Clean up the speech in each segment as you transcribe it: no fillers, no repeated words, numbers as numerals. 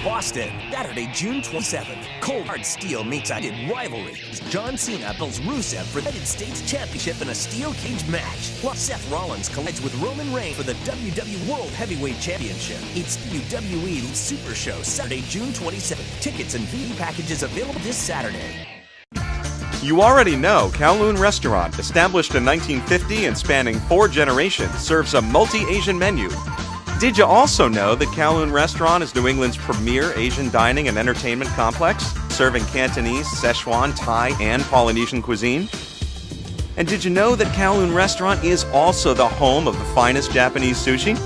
Boston, Saturday, June 27th. Cold Hard Steel meets United Rivalry as John Cena battles Rusev for the United States Championship in a steel cage match. Plus, Seth Rollins collides with Roman Reigns for the WWE World Heavyweight Championship. It's WWE Super Show, Saturday, June 27th. Tickets and VIP packages available this Saturday. You already know Kowloon Restaurant, established in 1950 and spanning 4 generations, serves a multi-Asian menu. Did you also know that Kowloon Restaurant is New England's premier Asian dining and entertainment complex, serving Cantonese, Szechuan, Thai, and Polynesian cuisine? And did you know that Kowloon Restaurant is also the home of the finest Japanese sushi?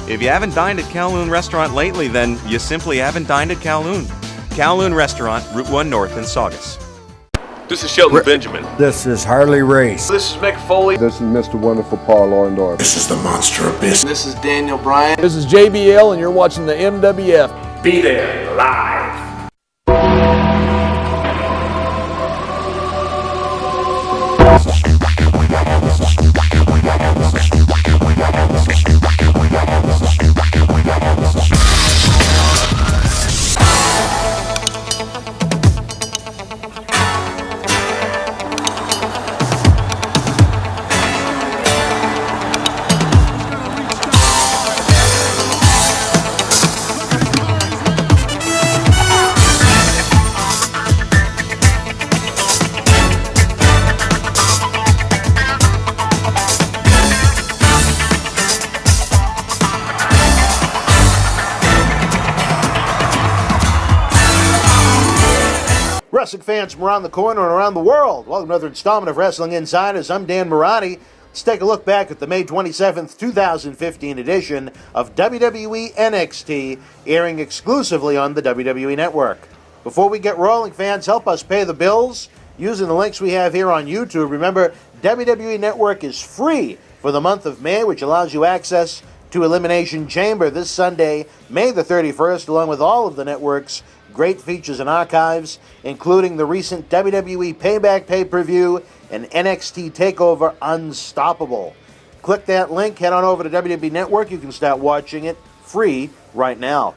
If you haven't dined at Kowloon Restaurant lately, then you simply haven't dined at Kowloon. Kowloon Restaurant, Route 1 North in Saugus. This is Shelton Benjamin. This is Harley Race. This is Mick Foley. This is Mr. Wonderful Paul Orndorff. This is the Monster Abyss. This is Daniel Bryan. This is JBL, and you're watching the MWF. Be there live. Wrestling fans from around the corner and around the world, welcome to another installment of Wrestling Insiders. I'm Dan Marotti. Let's take a look back at the May 27th, 2015 edition of WWE NXT, airing exclusively on the WWE Network. Before we get rolling, fans, help us pay the bills using the links we have here on YouTube. Remember, WWE Network is free for the month of May, which allows you access to Elimination Chamber this Sunday, May the 31st, along with all of the network's great features and archives, including the recent WWE Payback pay-per-view and NXT TakeOver Unstoppable. Click that link, head on over to WWE Network. You can start watching it free right now.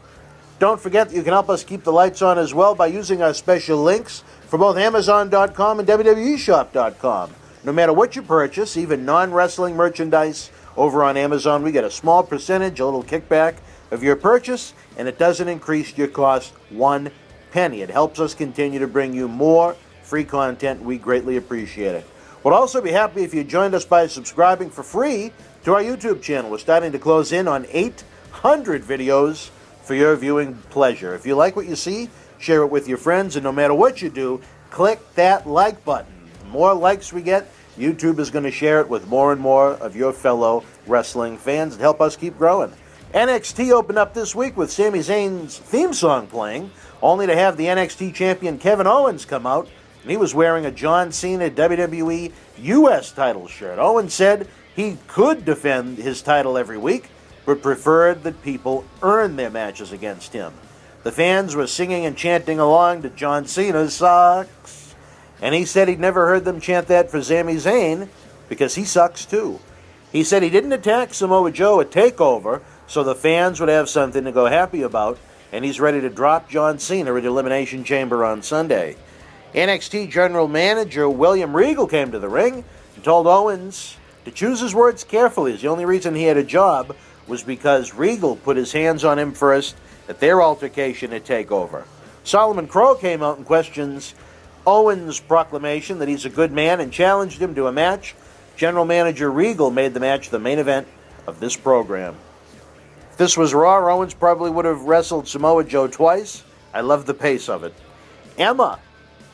Don't forget that you can help us keep the lights on as well by using our special links for both Amazon.com and WWEshop.com. No matter what you purchase, even non-wrestling merchandise over on Amazon, we get a small percentage, a little kickback of your purchase, and it doesn't increase your cost one penny. It helps us continue to bring you more free content. We greatly appreciate it. We'll also be happy if you joined us by subscribing for free to our YouTube channel. We're starting to close in on 800 videos for your viewing pleasure. If you like what you see, share it with your friends, and no matter what you do, click that like button. The more likes we get, YouTube is going to share it with more and more of your fellow wrestling fans and help us keep growing. NXT opened up this week with Sami Zayn's theme song playing, only to have the NXT champion Kevin Owens come out, and he was wearing a John Cena WWE US title shirt. Owens said he could defend his title every week, but preferred that people earn their matches against him. The fans were singing and chanting along to John Cena sucks, and he said he'd never heard them chant that for Sami Zayn because he sucks too. He said he didn't attack Samoa Joe at TakeOver, so the fans would have something to go happy about, and he's ready to drop John Cena at Elimination Chamber on Sunday. NXT General Manager William Regal came to the ring and told Owens to choose his words carefully, as the only reason he had a job was because Regal put his hands on him first at their altercation at TakeOver. Solomon Crowe came out and questions Owens' proclamation that he's a good man and challenged him to a match. General Manager Regal made the match the main event of this program. If this was Raw, Owens probably would have wrestled Samoa Joe twice. I love the pace of it. Emma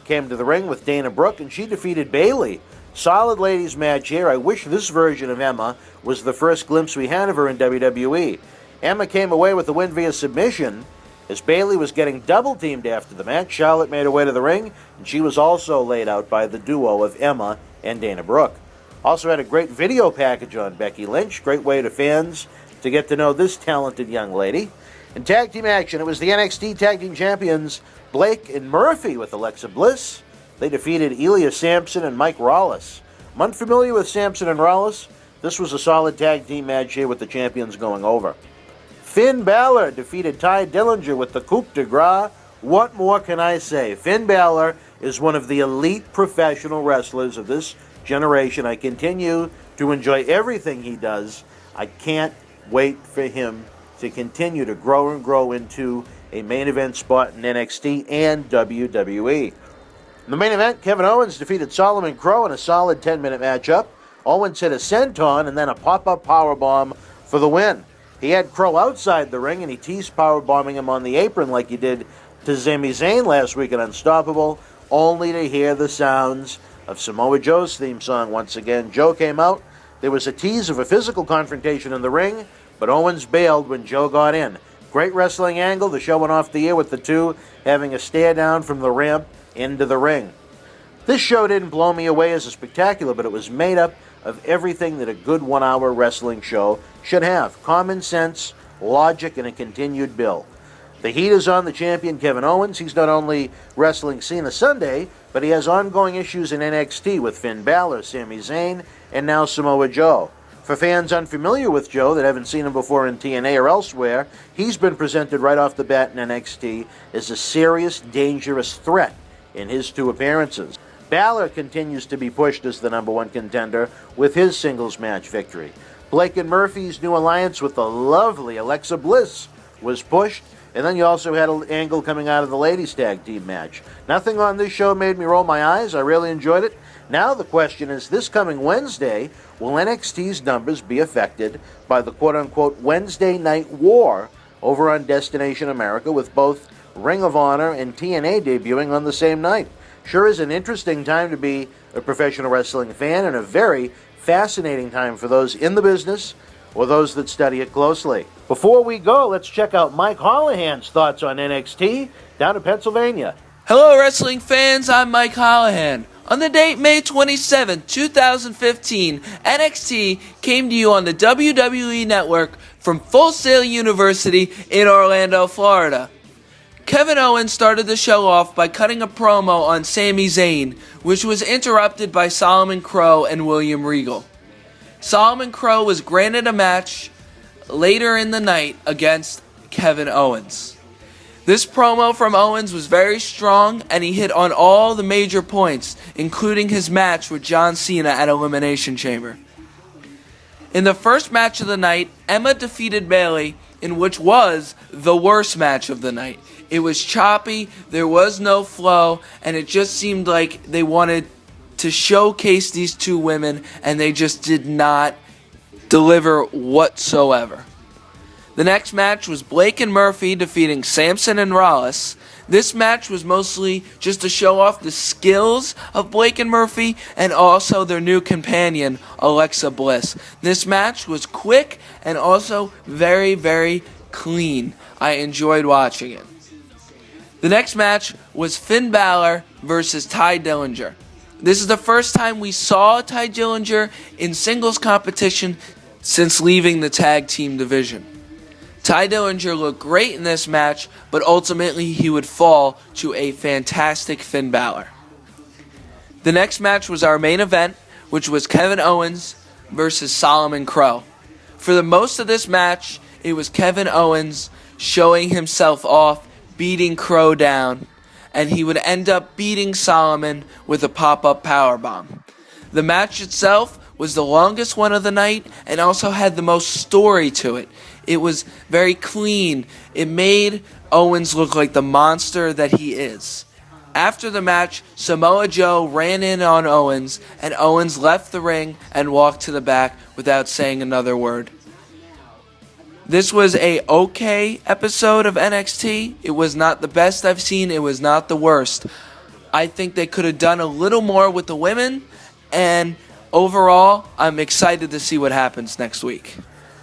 came to the ring with Dana Brooke, and she defeated Bayley. Solid ladies match here. I wish this version of Emma was the first glimpse we had of her in WWE. Emma came away with the win via submission. As Bayley was getting double-teamed after the match, Charlotte made her way to the ring, and she was also laid out by the duo of Emma and Dana Brooke. Also had a great video package on Becky Lynch. Great way to fans to get to know this talented young lady. In tag team action, it was the NXT Tag Team Champions Blake and Murphy with Alexa Bliss. They defeated Elia Sampson and Mike Rawless. I'm unfamiliar with Sampson and Rawless, this was a solid tag team match here with the champions going over. Finn Balor defeated Ty Dillinger with the coup de grace. What more can I say? Finn Balor is one of the elite professional wrestlers of this generation. I continue to enjoy everything he does. I can't wait for him to continue to grow and grow into a main event spot in NXT and WWE. In the main event, Kevin Owens defeated Solomon Crowe in a solid 10-minute matchup. Owens hit a senton and then a pop-up powerbomb for the win. He had Crowe outside the ring, and he teased powerbombing him on the apron like he did to Sami Zayn last week at Unstoppable, only to hear the sounds of Samoa Joe's theme song once again. Joe came out. There was a tease of a physical confrontation in the ring, but Owens bailed when Joe got in. Great wrestling angle. The show went off the air with the two having a stare down from the ramp into the ring. This show didn't blow me away as a spectacular, but it was made up of everything that a good one-hour wrestling show should have. Common sense, logic, and a continued build. The heat is on the champion Kevin Owens. He's not only wrestling Cena Sunday, but he has ongoing issues in NXT with Finn Balor, Sami Zayn, and now Samoa Joe. For fans unfamiliar with Joe that haven't seen him before in TNA or elsewhere, he's been presented right off the bat in NXT as a serious, dangerous threat in his two appearances. Balor continues to be pushed as the number one contender with his singles match victory. Blake and Murphy's new alliance with the lovely Alexa Bliss was pushed, and then you also had an angle coming out of the ladies' tag team match. Nothing on this show made me roll my eyes. I really enjoyed it. Now the question is, this coming Wednesday, will NXT's numbers be affected by the quote-unquote Wednesday Night War over on Destination America, with both Ring of Honor and TNA debuting on the same night? Sure is an interesting time to be a professional wrestling fan, and a very fascinating time for those in the business or those that study it closely. Before we go, let's check out Mike Holohan's thoughts on NXT down in Pennsylvania. Hello, wrestling fans. I'm Mike Holohan. On the date May 27, 2015, NXT came to you on the WWE Network from Full Sail University in Orlando, Florida. Kevin Owens started the show off by cutting a promo on Sami Zayn, which was interrupted by Solomon Crowe and William Regal. Solomon Crowe was granted a match later in the night against Kevin Owens. This promo from Owens was very strong, and he hit on all the major points, including his match with John Cena at Elimination Chamber. In the first match of the night, Emma defeated Bayley, in which was the worst match of the night. It was choppy, there was no flow, and it just seemed like they wanted to showcase these two women, and they just did not deliver whatsoever. The next match was Blake and Murphy defeating Samson and Rollins. This match was mostly just to show off the skills of Blake and Murphy and also their new companion, Alexa Bliss. This match was quick and also very, very clean. I enjoyed watching it. The next match was Finn Balor versus Ty Dillinger. This is the first time we saw Ty Dillinger in singles competition since leaving the tag team division. Ty Dillinger looked great in this match, but ultimately he would fall to a fantastic Finn Balor. The next match was our main event, which was Kevin Owens versus Solomon Crowe. For the most of this match, it was Kevin Owens showing himself off, beating Crowe down, and he would end up beating Solomon with a pop-up powerbomb. The match itself was the longest one of the night and also had the most story to it. It was very clean. It made Owens look like the monster that he is. After the match, Samoa Joe ran in on Owens, and Owens left the ring and walked to the back without saying another word. This was a okay episode of NXT. It was not the best I've seen. It was not the worst. I think they could have done a little more with the women, and overall, I'm excited to see what happens next week.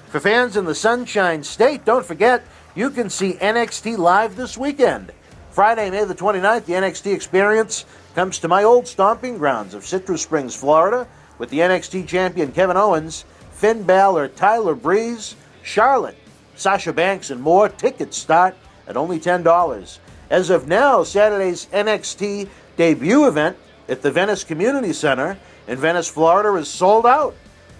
For fans in the Sunshine State, don't forget, you can see NXT live this weekend. Friday, May the 29th, the NXT experience comes to my old stomping grounds of Citrus Springs, Florida, with the NXT champion Kevin Owens, Finn Balor, Tyler Breeze, Charlotte, Sasha Banks, and more. Tickets start at only $10. As of now, Saturday's NXT debut event at the Venice Community Center in Venice, Florida is sold out.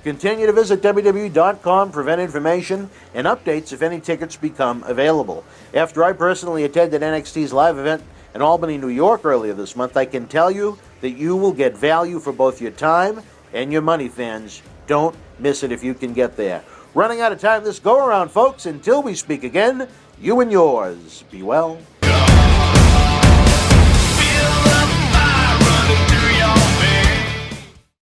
Continue to visit WWE.com for event information and updates if any tickets become available. After I personally attended NXT's live event in Albany, New York earlier this month, I can tell you that you will get value for both your time and your money, fans. Don't miss it if you can get there. Running out of time this go-around, folks. Until we speak again, you and yours, be well.